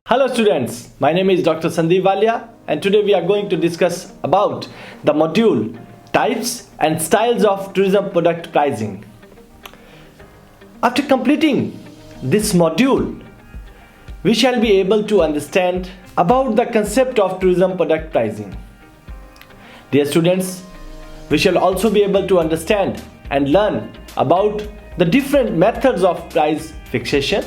Hello students, my name is Dr. Sandeep Walia and today we are going to discuss about the module types and styles of tourism product pricing. After completing this module, we shall be able to understand about the concept of tourism product pricing. Dear students, we shall also be able to understand and learn about the different methods of price fixation.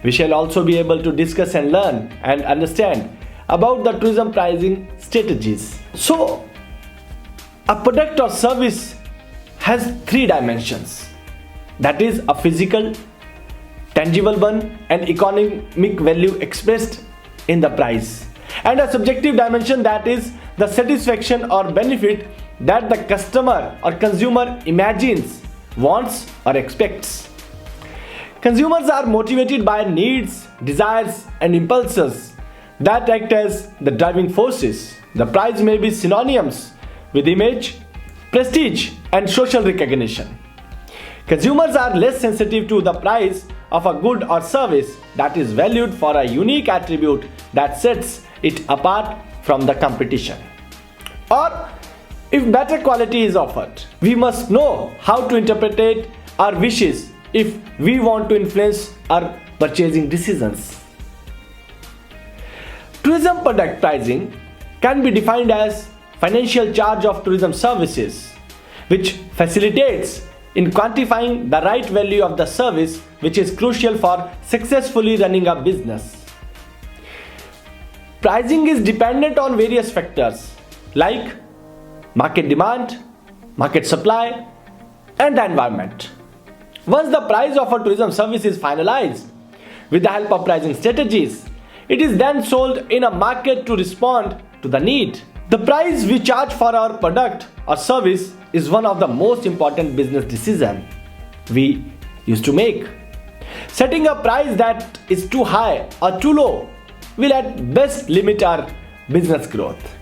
We shall also be able to discuss and learn and understand about the tourism pricing strategies. So, a product or service has three dimensions. That is a physical, tangible one, and economic value expressed in the price. And a subjective dimension, that is the satisfaction or benefit that the customer or consumer imagines, wants or expects. Consumers are motivated by needs, desires and impulses that act as the driving forces. The price may be synonymous with image, prestige and social recognition. Consumers are less sensitive to the price of a good or service that is valued for a unique attribute that sets it apart from the competition. Or if better quality is offered, we must know how to interpret our wishes if we want to influence our purchasing decisions. Tourism product pricing can be defined as financial charge of tourism services, which facilitates in quantifying the right value of the service, which is crucial for successfully running a business. Pricing is dependent on various factors like market demand, market supply, and the environment. Once the price of a tourism service is finalized with the help of pricing strategies, it is then sold in a market to respond to the need. The price we charge for our product or service is one of the most important business decisions we used to make. Setting a price that is too high or too low will at best limit our business growth.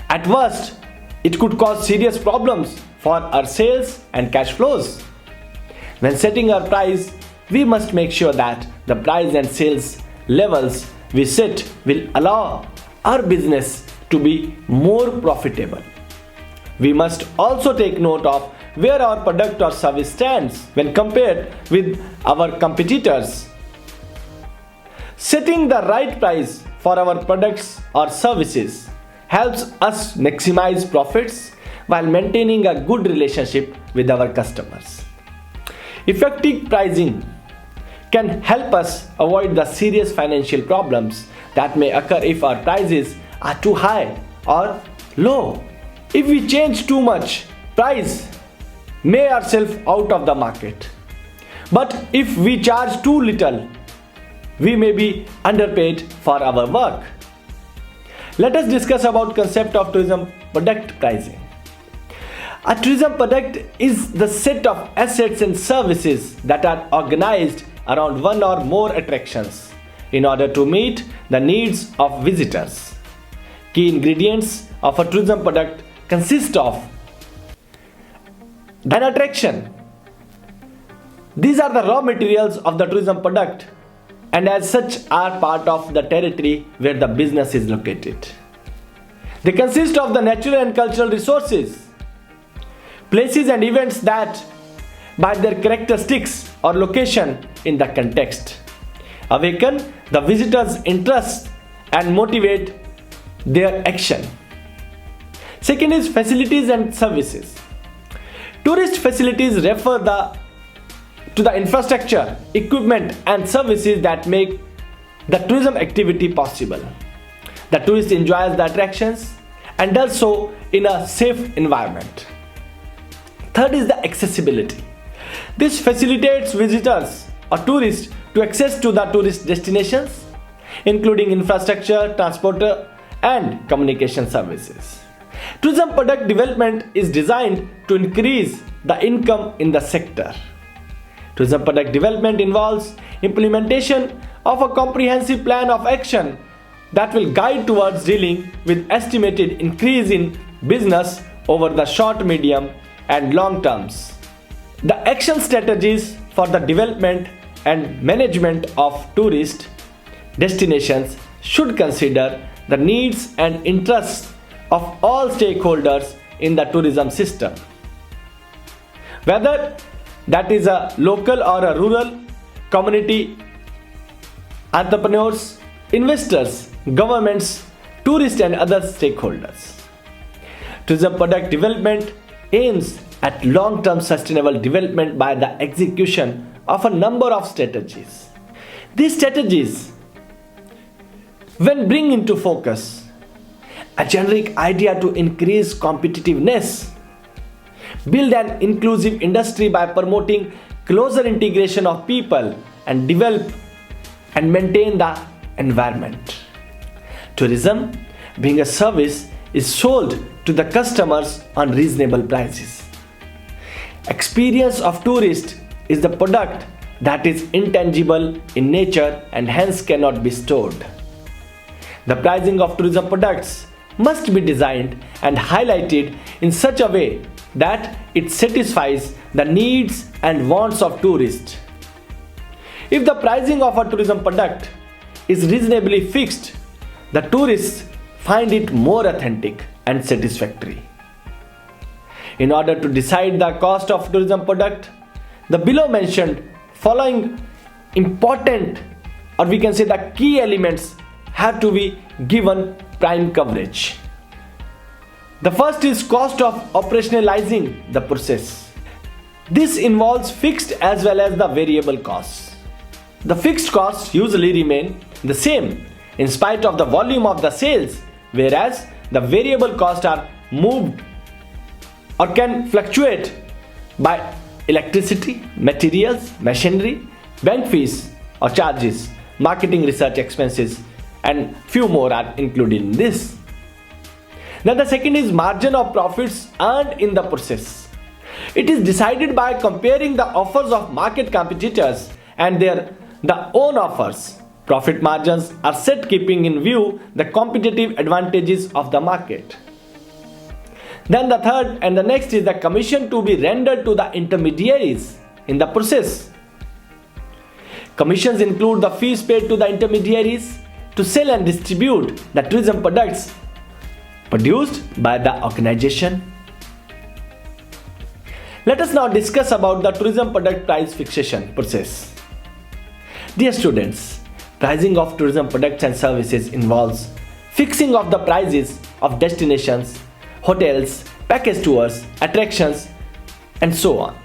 At worst, it could cause serious problems for our sales and cash flows. When setting our price, we must make sure that the price and sales levels we set will allow our business to be more profitable. We must also take note of where our product or service stands when compared with our competitors. Setting the right price for our products or services helps us maximize profits while maintaining a good relationship with our customers. Effective pricing can help us avoid the serious financial problems that may occur if our prices are too high or low. If we change too much price, may ourselves out of the market. But if we charge too little, we may be underpaid for our work. Let us discuss about concept of tourism product pricing. A tourism product is the set of assets and services that are organized around one or more attractions in order to meet the needs of visitors. Key ingredients of a tourism product consist of an attraction. These are the raw materials of the tourism product and as such are part of the territory where the business is located. They consist of the natural and cultural resources, places and events that, by their characteristics or location in the context, awaken the visitors' interest and motivate their action. Second is facilities and services. Tourist facilities refer to the infrastructure, equipment and services that make the tourism activity possible. The tourist enjoys the attractions and does so in a safe environment. Third is the accessibility. This facilitates visitors or tourists to access to the tourist destinations, including infrastructure, transport, and communication services. Tourism product development is designed to increase the income in the sector. Tourism product development involves implementation of a comprehensive plan of action that will guide towards dealing with estimated increase in business over the short, medium, and long terms. The action strategies for the development and management of tourist destinations should consider the needs and interests of all stakeholders in the tourism system. Whether that is a local or a rural community, entrepreneurs, investors, governments, tourists and other stakeholders. Tourism product development aims at long-term sustainable development by the execution of a number of strategies. These strategies, when bring into focus a generic idea to increase competitiveness, build an inclusive industry by promoting closer integration of people, and develop and maintain the environment. Tourism, being a service, is sold to the customers on reasonable prices. Experience of tourist is the product that is intangible in nature and hence cannot be stored. The pricing of tourism products must be designed and highlighted in such a way that it satisfies the needs and wants of tourists. If the pricing of a tourism product is reasonably fixed, the tourists find it more authentic and satisfactory. In order to decide the cost of tourism product, the below mentioned following important, or we can say the key elements, have to be given prime coverage. The first is cost of operationalizing the process. This involves fixed as well as the variable costs. The fixed costs usually remain the same in spite of the volume of the sales, whereas the variable costs are moved or can fluctuate by electricity, materials, machinery, bank fees or charges, marketing research expenses, and few more are included in this. Then the second is margin of profits earned in the process. It is decided by comparing the offers of market competitors and the own offers. Profit margins are set keeping in view the competitive advantages of the market. Then the third and the next is the commission to be rendered to the intermediaries in the process. Commissions include the fees paid to the intermediaries to sell and distribute the tourism products produced by the organization. Let us now discuss about the tourism product price fixation process. Dear students, pricing of tourism products and services involves fixing of the prices of destinations, hotels, package tours, attractions, and so on.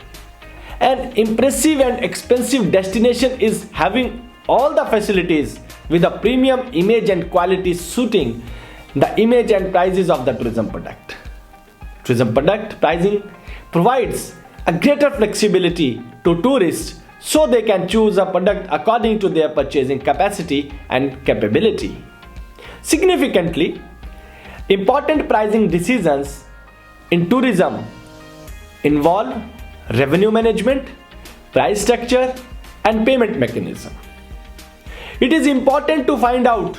An impressive and expensive destination is having all the facilities with a premium image and quality suiting the image and prices of the tourism product. Tourism product pricing provides a greater flexibility to tourists so they can choose a product according to their purchasing capacity and capability. Significantly, important pricing decisions in tourism involve revenue management, price structure, and payment mechanism. It is important to find out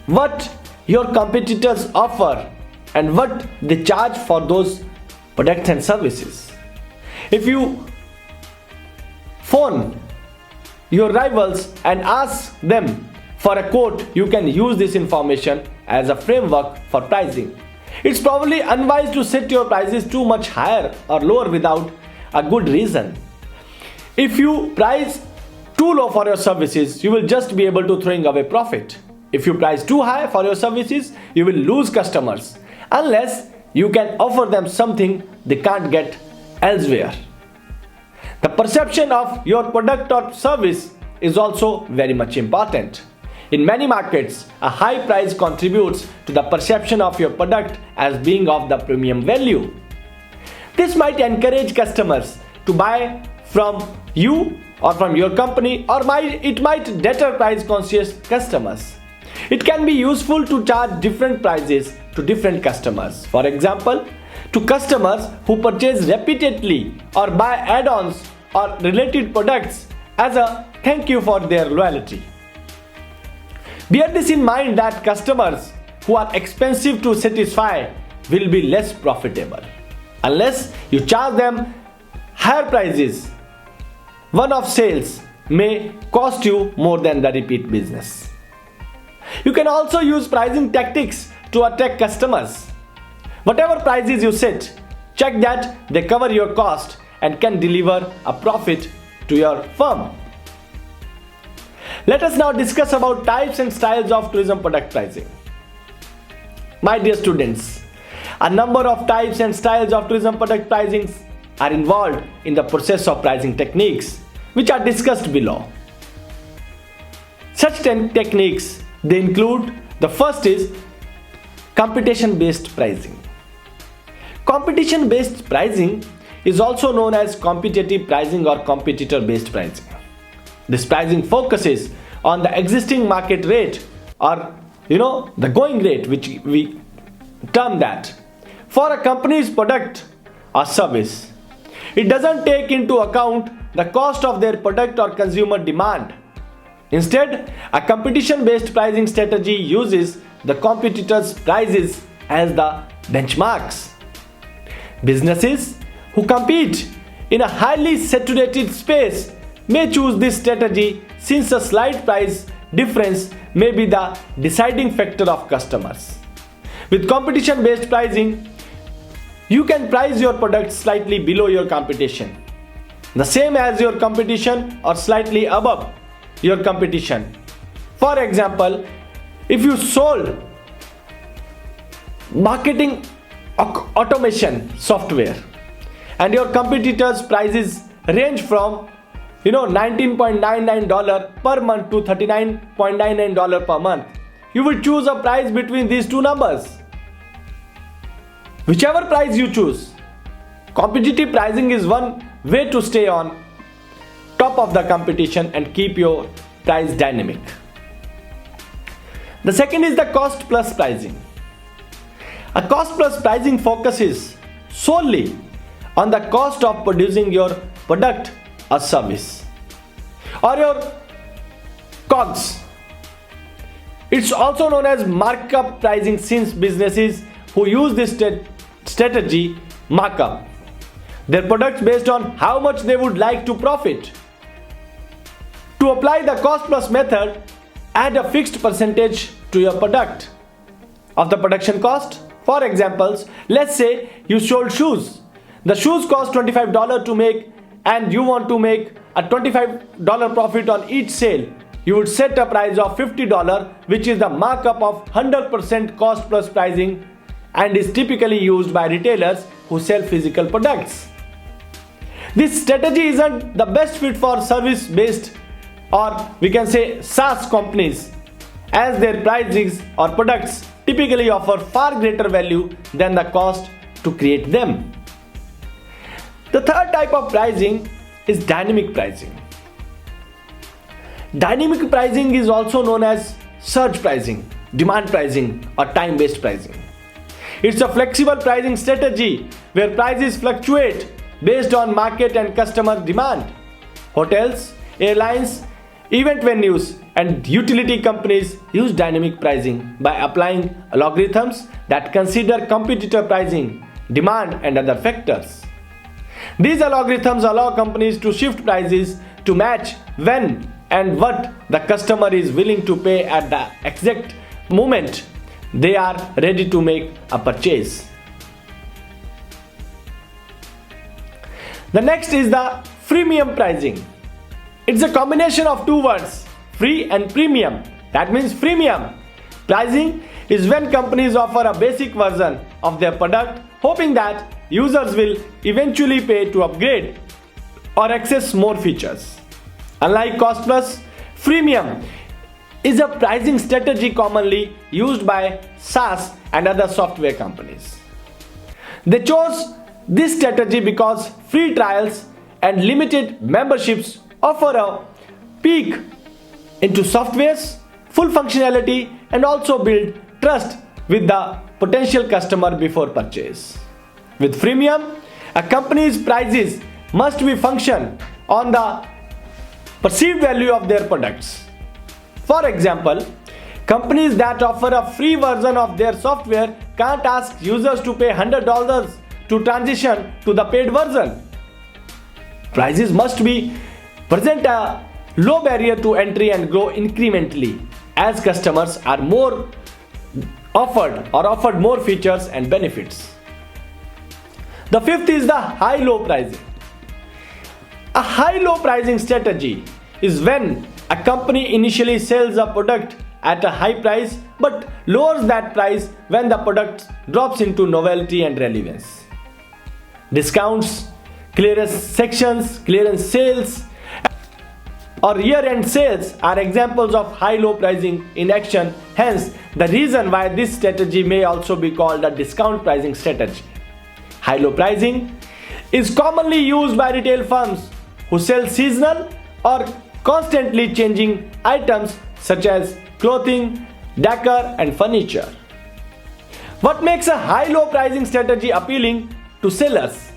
what your competitors offer and what they charge for those products and services. If you phone your rivals and ask them for a quote, you can use this information as a framework for pricing. It's probably unwise to set your prices too much higher or lower without a good reason. If you price too low for your services, you will just be able to throwing away profit. If you price too high for your services, you will lose customers unless you can offer them something they can't get elsewhere. The perception of your product or service is also very much important. In many markets, a high price contributes to the perception of your product as being of the premium value. This might encourage customers to buy from you or from your company, or it might deter price conscious customers. It can be useful to charge different prices to different customers. For example, to customers who purchase repeatedly or buy add-ons or related products as a thank you for their loyalty. Bear this in mind that customers who are expensive to satisfy will be less profitable unless you charge them higher prices. One-off sales may cost you more than the repeat business. You can also use pricing tactics to attract customers. Whatever prices you set, check that they cover your cost and can deliver a profit to your firm. Let us now discuss about types and styles of tourism product pricing. My dear students, a number of types and styles of tourism product pricing are involved in the process of pricing techniques, which are discussed below. Such techniques, they include, the first is competition-based pricing. Competition-based pricing is also known as competitive pricing or competitor-based pricing. This pricing focuses on the existing market rate or the going rate, which we term that, for a company's product or service. It doesn't take into account the cost of their product or consumer demand. Instead, a competition-based pricing strategy uses the competitors' prices as the benchmarks. Businesses who compete in a highly saturated space may choose this strategy since a slight price difference may be the deciding factor of customers. With competition-based pricing, you can price your product slightly below your competition, the same as your competition or slightly above your competition. For example, if you sold marketing automation software and your competitors' prices range from $19.99 per month to $39.99 per month, you will choose a price between these two numbers. Whichever price you choose, competitive pricing is one way to stay on top of the competition and keep your price dynamic. The second is the cost plus pricing. A cost plus pricing focuses solely on the cost of producing your product or service, or your COGS. It's also known as markup pricing since businesses who use this strategy mark up their products based on how much they would like to profit. To apply the cost plus method, add a fixed percentage to your product of the production cost. For examples, let's say you sold shoes. The shoes cost $25 to make and you want to make a $25 profit on each sale. You would set a price of $50, which is the markup of 100% cost plus pricing and is typically used by retailers who sell physical products. This strategy isn't the best fit for service-based, or we can say SaaS companies, as their prices or products typically offer far greater value than the cost to create them. The third type of pricing is dynamic pricing. Dynamic pricing is also known as surge pricing, demand pricing, or time-based pricing. It's a flexible pricing strategy where prices fluctuate based on market and customer demand. Hotels, airlines, event venues, and utility companies use dynamic pricing by applying algorithms that consider competitor pricing, demand, and other factors. These algorithms allow companies to shift prices to match when and what the customer is willing to pay at the exact moment they are ready to make a purchase. The next is the freemium pricing. It's a combination of two words, free and premium. That means freemium pricing is when companies offer a basic version of their product, hoping that users will eventually pay to upgrade or access more features. Unlike cost plus, freemium is a pricing strategy commonly used by SaaS and other software companies. They chose this strategy because free trials and limited memberships offer a peek into software's full functionality and also build trust with the potential customer before purchase. With freemium, a company's prices must be function on the perceived value of their products. For example, companies that offer a free version of their software can't ask users to pay $100 to transition to the paid version. Prices must be present a low barrier to entry and grow incrementally as customers are more offered more features and benefits. The fifth is the high-low pricing. A high-low pricing strategy is when a company initially sells a product at a high price but lowers that price when the product drops into novelty and relevance. Discounts, clearance sections, clearance sales, or year-end sales are examples of high-low pricing in action. Hence, the reason why this strategy may also be called a discount pricing strategy. High-low pricing is commonly used by retail firms who sell seasonal or constantly changing items such as clothing, decor, and furniture. What makes a high-low pricing strategy appealing to sellers?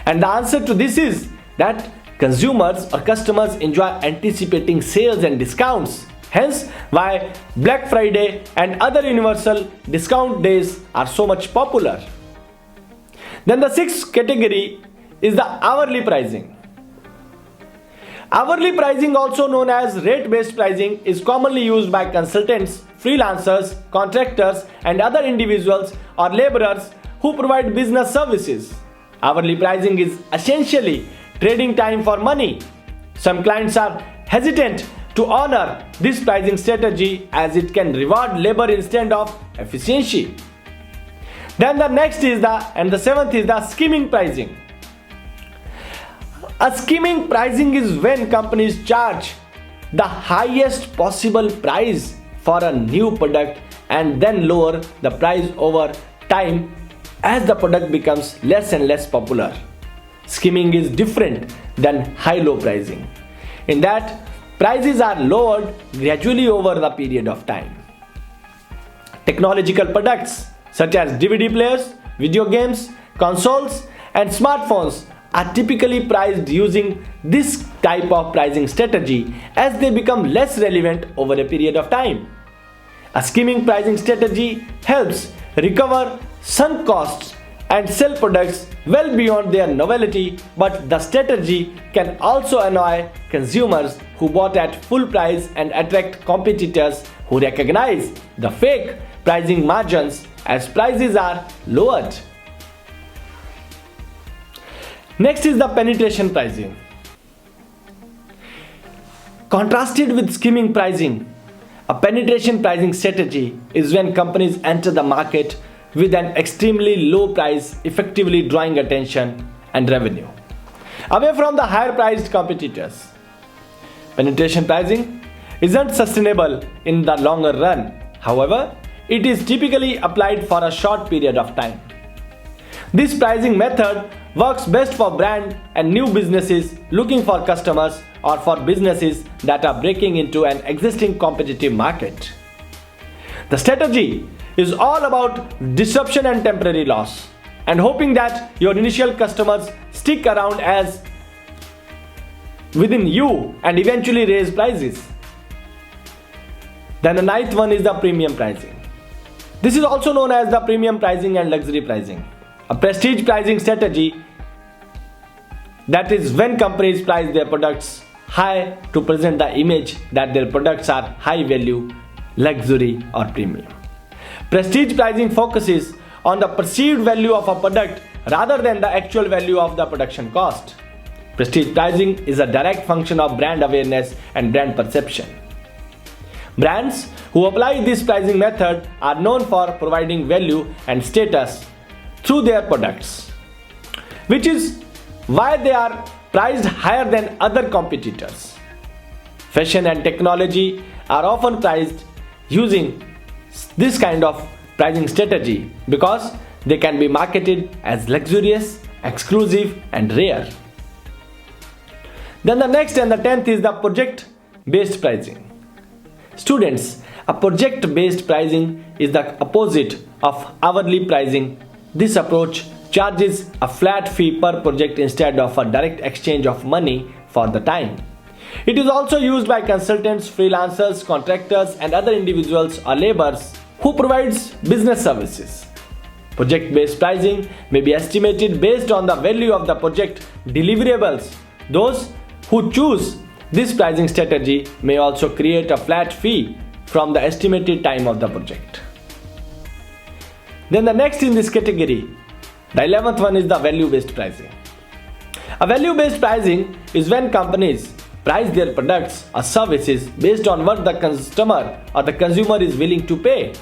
And the answer to this is that consumers or customers enjoy anticipating sales and discounts. Hence, why Black Friday and other universal discount days are so much popular. Then the sixth category is the hourly pricing. Hourly pricing, also known as rate-based pricing, is commonly used by consultants, freelancers, contractors, and other individuals or laborers who provide business services. Hourly pricing is essentially trading time for money. Some clients are hesitant to honor this pricing strategy as it can reward labor instead of efficiency. Then the seventh is the skimming pricing. A skimming pricing is when companies charge the highest possible price for a new product and then lower the price over time as the product becomes less and less popular. Skimming is different than high-low pricing in that prices are lowered gradually over the period of time. Technological products such as DVD players, video games, consoles, and smartphones are typically priced using this type of pricing strategy as they become less relevant over a period of time. A skimming pricing strategy helps recover sunk costs and sell products well beyond their novelty, but the strategy can also annoy consumers who bought at full price and attract competitors who recognize the fake pricing margins as prices are lowered. Next is the penetration pricing. Contrasted with skimming pricing, a penetration pricing strategy is when companies enter the market with an extremely low price, effectively drawing attention and revenue away from the higher priced competitors. Penetration pricing isn't sustainable in the longer run. However, it is typically applied for a short period of time. This pricing method works best for brand and new businesses looking for customers or for businesses that are breaking into an existing competitive market. The strategy is all about disruption and temporary loss and hoping that your initial customers stick around as within you and eventually raise prices. Then the ninth one is the premium pricing. This is also known as the premium pricing and luxury pricing. A prestige pricing strategy that is when companies price their products high to present the image that their products are high value, luxury or premium. Prestige pricing focuses on the perceived value of a product rather than the actual value of the production cost. Prestige pricing is a direct function of brand awareness and brand perception. Brands who apply this pricing method are known for providing value and status through their products, which is why they are priced higher than other competitors. Fashion and technology are often priced using this kind of pricing strategy because they can be marketed as luxurious, exclusive, and rare. Then the next and the 10th is the project-based pricing. Students, a project-based pricing is the opposite of hourly pricing. This approach charges a flat fee per project instead of a direct exchange of money for the time. It is also used by consultants, freelancers, contractors, and other individuals or laborers who provides business services. Project-based pricing may be estimated based on the value of the project deliverables. Those who choose this pricing strategy may also create a flat fee from the estimated time of the project. Then the next in this category, the 11th one, is the value-based pricing. A value-based pricing is when companies price their products or services based on what the customer or the consumer is willing to pay.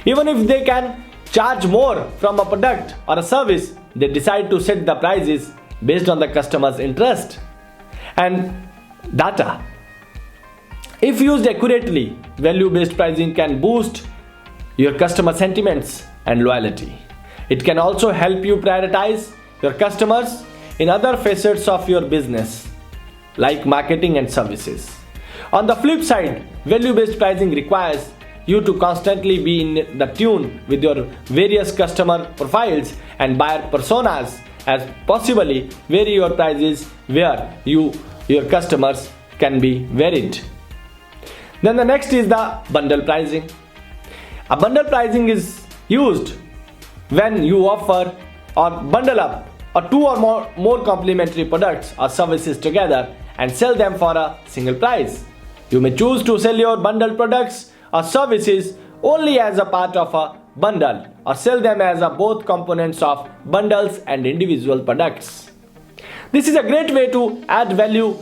Even if they can charge more from a product or a service, they decide to set the prices based on the customer's interest and data. If used accurately, value-based pricing can boost your customer sentiments and loyalty. It can also help you prioritize your customers in other facets of your business, like marketing and services. On the flip side, value-based pricing requires you to constantly be in the tune with your various customer profiles and buyer personas, as possibly vary your prices where your customers can be varied. Then the next is the bundle pricing. A bundle pricing is used when you offer or bundle up or two or more complementary products or services together and sell them for a single price. You may choose to sell your bundled products or services only as a part of a bundle or sell them as both components of bundles and individual products. This is a great way to add value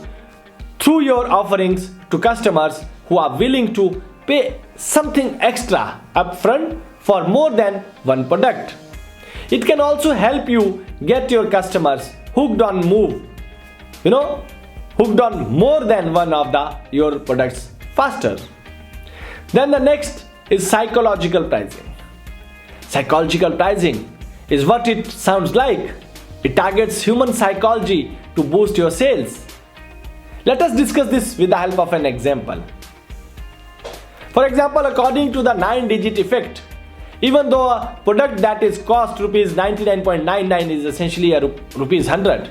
through your offerings to customers who are willing to pay something extra upfront for more than one product. It can also help you get your customers hooked on more than one of your products faster. Then the next is psychological pricing. Psychological pricing is what it sounds like. It targets human psychology to boost your sales. Let us discuss this with the help of an example. For example, according to the 9-digit effect, even though a product that is cost rupees 99.99 is essentially a rupees 100,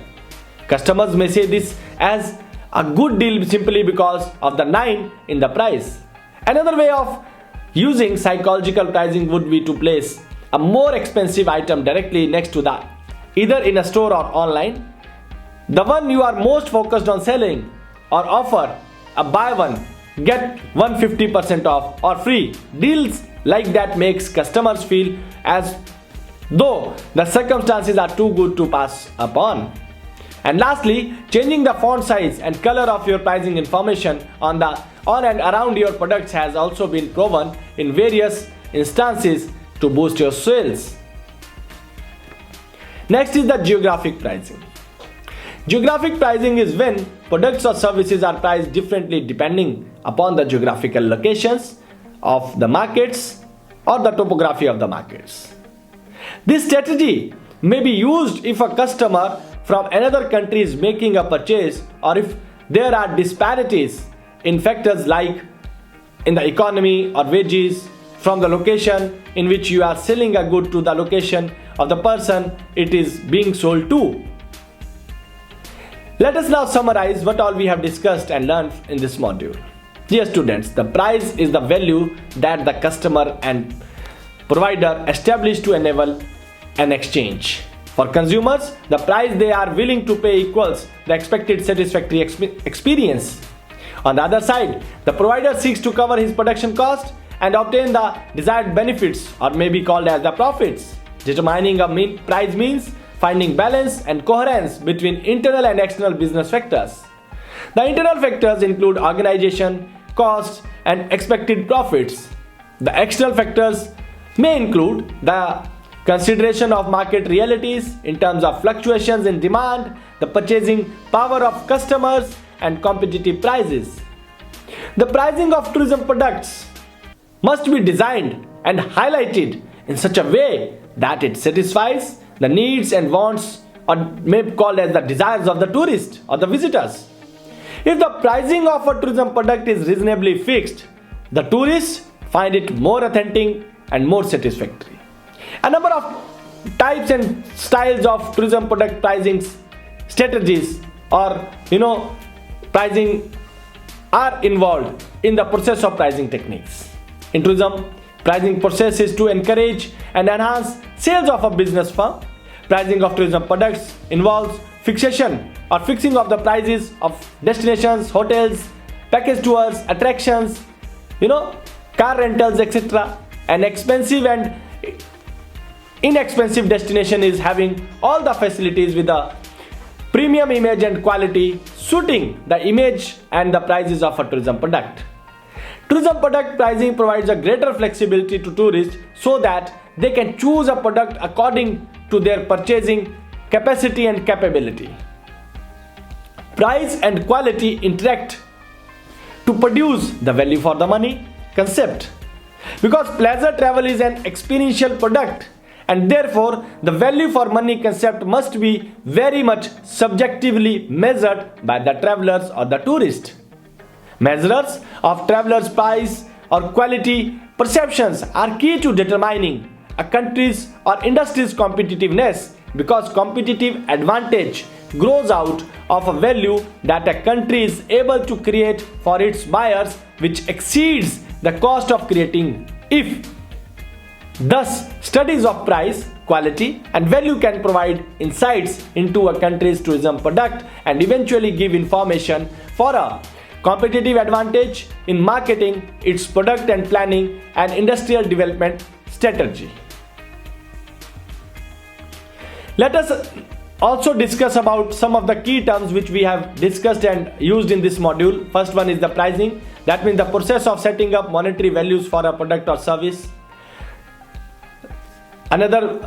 customers may say this as a good deal simply because of the 9 in the price. Another way of using psychological pricing would be to place a more expensive item directly next to either in a store or online, the one you are most focused on selling, or offer a buy one get 150% off or free. Deals like that makes customers feel as though the circumstances are too good to pass upon. And lastly, changing the font size and color of your pricing information on and around your products has also been proven in various instances to boost your sales. Next is the geographic pricing. Geographic pricing is when products or services are priced differently depending upon the geographical locations of the markets or the topography of the markets. This strategy may be used if a customer from another country is making a purchase, or if there are disparities in factors like in the economy or wages from the location in which you are selling a good to the location of the person it is being sold to. Let us now summarize what all we have discussed and learned in this module. Dear students, the price is the value that the customer and provider establish to enable an exchange. For consumers, the price they are willing to pay equals the expected satisfactory experience. On the other side, the provider seeks to cover his production cost and obtain the desired benefits, or may be called as the profits. Determining a price means finding balance and coherence between internal and external business factors. The internal factors include organization, cost, and expected profits. The external factors may include the consideration of market realities in terms of fluctuations in demand, the purchasing power of customers, and competitive prices. The pricing of tourism products must be designed and highlighted in such a way that it satisfies the needs and wants, or may be called as the desires of the tourist or the visitors. If the pricing of a tourism product is reasonably fixed, the tourists find it more authentic and more satisfactory. A number of types and styles of tourism product pricing strategies or pricing are involved in the process of pricing techniques. In tourism, pricing process is to encourage and enhance sales of a business firm. Pricing of tourism products involves fixation or fixing of the prices of destinations, hotels, package tours, attractions, car rentals, etc. An expensive and inexpensive destination is having all the facilities with a premium image and quality suiting the image and the prices of a tourism product. Tourism product pricing provides a greater flexibility to tourists so that they can choose a product according to their purchasing capacity and capability. Price and quality interact to produce the value for the money concept. Because pleasure travel is an experiential product, and therefore the value for money concept must be very much subjectively measured by the travelers or the tourist. Measures of travelers' price or quality perceptions are key to determining a country's or industry's competitiveness, because competitive advantage grows out of a value that a country is able to create for its buyers, which exceeds the cost of creating. If thus, studies of price, quality, and value can provide insights into a country's tourism product and eventually give information for a competitive advantage in marketing its product and planning and industrial development strategy. Let us also discuss about some of the key terms which we have discussed and used in this module. First one is the pricing. That means the process of setting up monetary values for a product or service. Another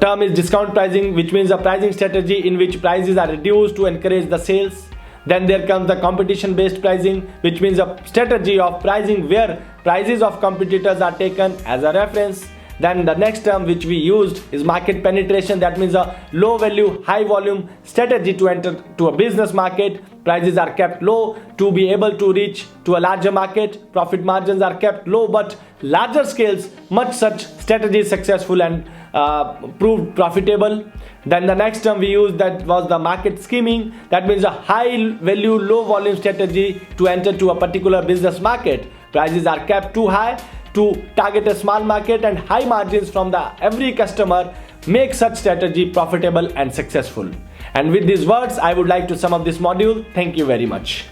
term is discount pricing, which means a pricing strategy in which prices are reduced to encourage the sales. Then there comes the competition based pricing, which means a strategy of pricing where prices of competitors are taken as a reference. Then the next term which we used is market penetration. That means a low value, high volume strategy to enter to a business market. Prices are kept low to be able to reach to a larger market. Profit margins are kept low, but larger scales, much such strategy is successful and proved profitable. Then the next term we used, that was the market scheming. That means a high value, low volume strategy to enter to a particular business market. Prices are kept too high to target a small market, and high margins from the every customer make such strategy profitable and successful. And with these words, I would like to sum up this module. Thank you very much.